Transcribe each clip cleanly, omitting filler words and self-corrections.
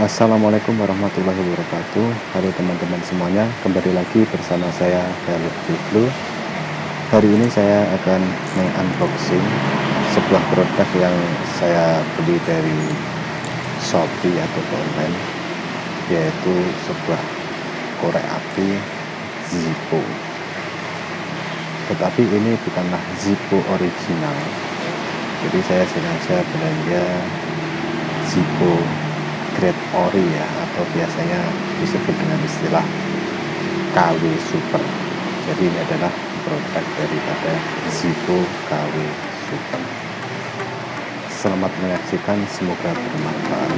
Assalamualaikum warahmatullahi wabarakatuh. Halo teman-teman semuanya, kembali lagi bersama saya Zippo. Hari ini saya akan mengunboxing sebuah produk yang saya beli dari Shopee atau online, yaitu sebuah korek api Zippo. Tetapi ini bukanlah Zippo original, jadi saya sengaja belanja Zippo grade Ori ya, atau biasanya disebut dengan istilah KW Super. Jadi ini adalah produk daripada Zippo KW Super. Selamat menyaksikan, semoga bermanfaat.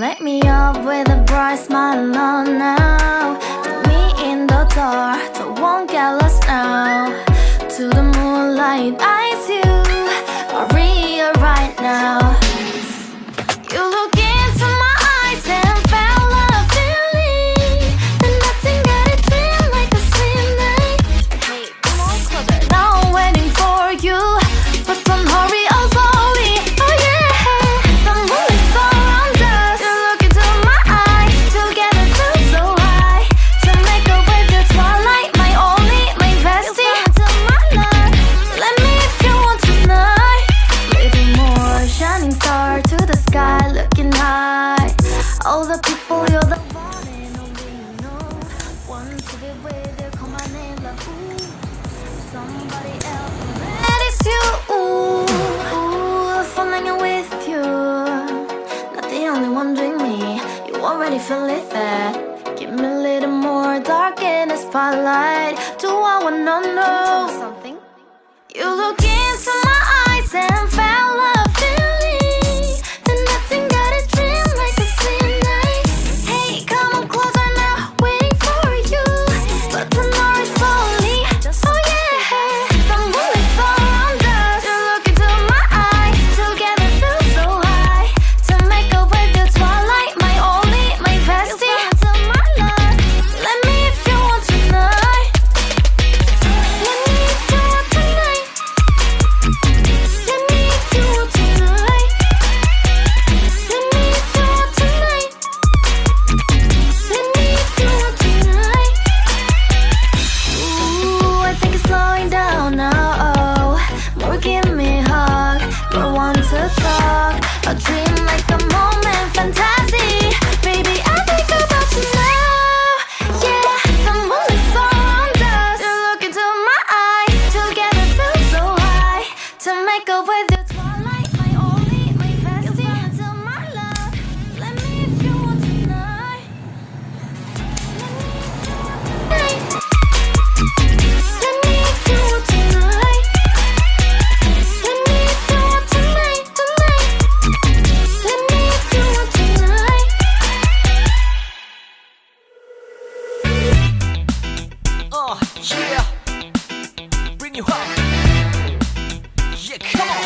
light me up with a bright smile on now. Put me in the dark, so won't get lost now. To the moonlight, eyes you, Maria right now. You look into my eyes and felt a feeling that nothing got a dream like a sweet night. Hey, come on closer. Now I'm waiting for you, but don't hurry, oh slowly. Oh yeah, the moonlight's around us. You look into my eyes, together feel so high. To make a way through twilight, my only, my bestie. You fall into my life. Let me if you want tonight. Little more shining star to the sky, looking high. All the people, you're the one and only you know. Want to be with you, call my name like ooh. Somebody else, that is you. Ooh, falling in with you. Not the only one doing me. You already feel it there. Give me a little more dark in the spotlight. Do I wanna know something? You look into my eyes and felt a feeling that nothing got a dream like a sweet night. Hey, come on closer now, waiting for you, but tonight is slowly. Oh yeah, the moonlight's around us. You look into my eyes, together feel so high. To make a way through twilight, my only, my bestie. You fall into my life. Let me if you want tonight. Let me if you want tonight. Let me if you want tonight. Let me if you want tonight. Let me if you want tonight. Ooh, I think it's slowing down now. Oh, more give me a hug, more want to talk. A dream like a moment, fantasy. Baby, I think about you now. Yeah, the moonlight's around us. You look into my eyes, together feel so high. To make a way through twilight, my only, my bestie. You fall into my love. Let me if you want tonight. Let me if you want tonight. Let me if you want tonight. Let me if you want tonight, tonight. Let me if you want tonight. Yeah. Bring you up. Yeah, come on.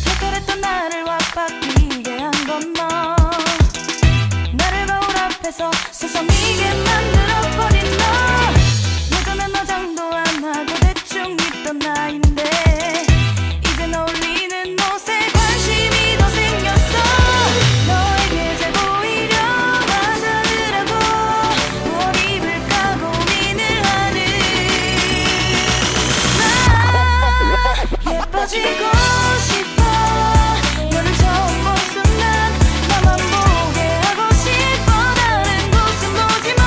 특별했던 나를 와바뀌게 한 건 너. 나를 거울 앞에서 서성이게 만들어버린 너. 예전엔 화장도 안 하고 대충 입던 나인데 이젠 어울리는 옷에 관심이 더 생겼어. 너에게 잘 보이려 화장을 하고 뭘 입을까 고민을 하는 나. 예뻐지고 싶어. 너를 처음 본 순간 나만 보게 하고 싶어. 다른 곳은 보지 마.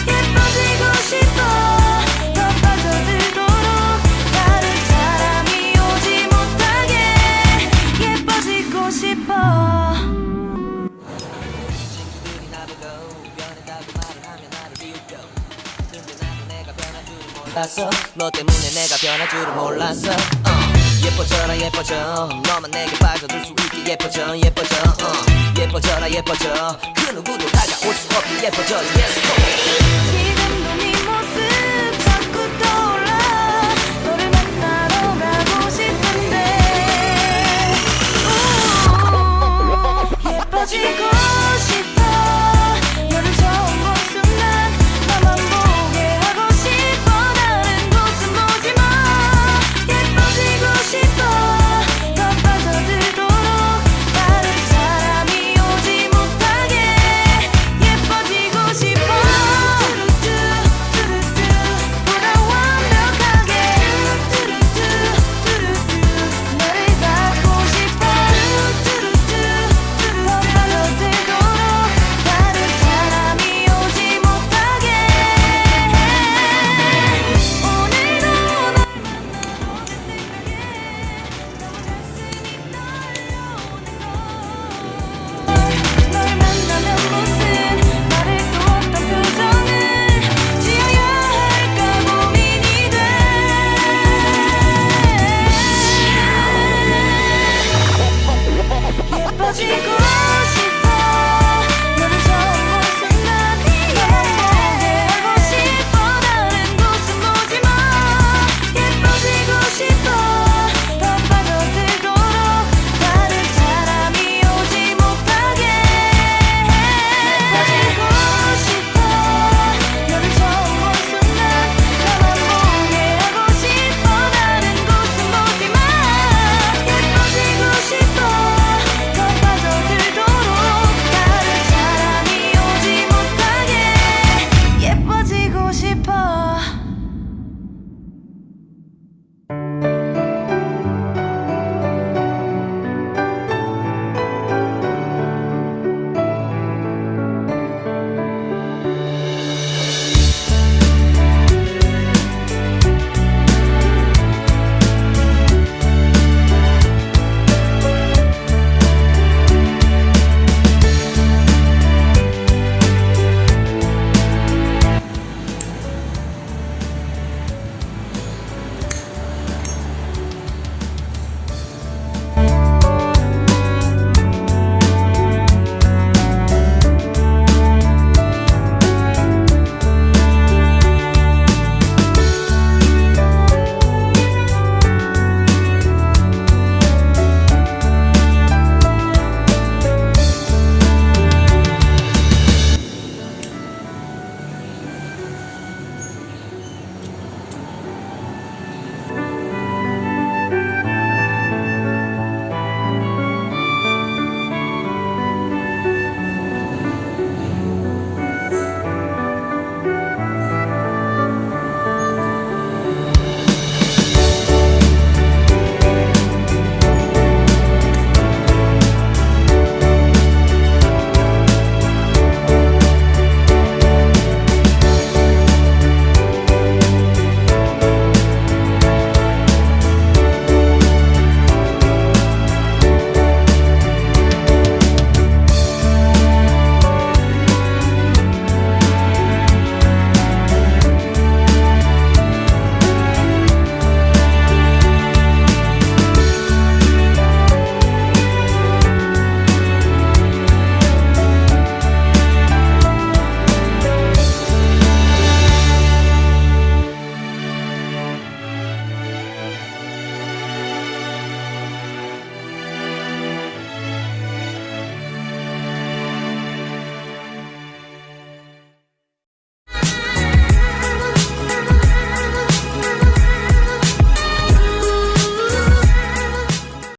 예뻐지고 싶어. 더 빠져들도록 다른 사람이 오지 못하게 예뻐지고 싶어. 친구들이 나보고 변했다고 말을 하면 나를 비웃겨. 근데 나도 내가 변할 줄은 몰랐어. 너 때문에 내가 변할 줄은 몰랐어. 예뻐져라 예뻐져. 너만 내게 빠져들 수 있게 예뻐져 예뻐져. 예뻐져라 예뻐져. 그 누구도 다가올 수 없게 예뻐져. Yes, go. 지금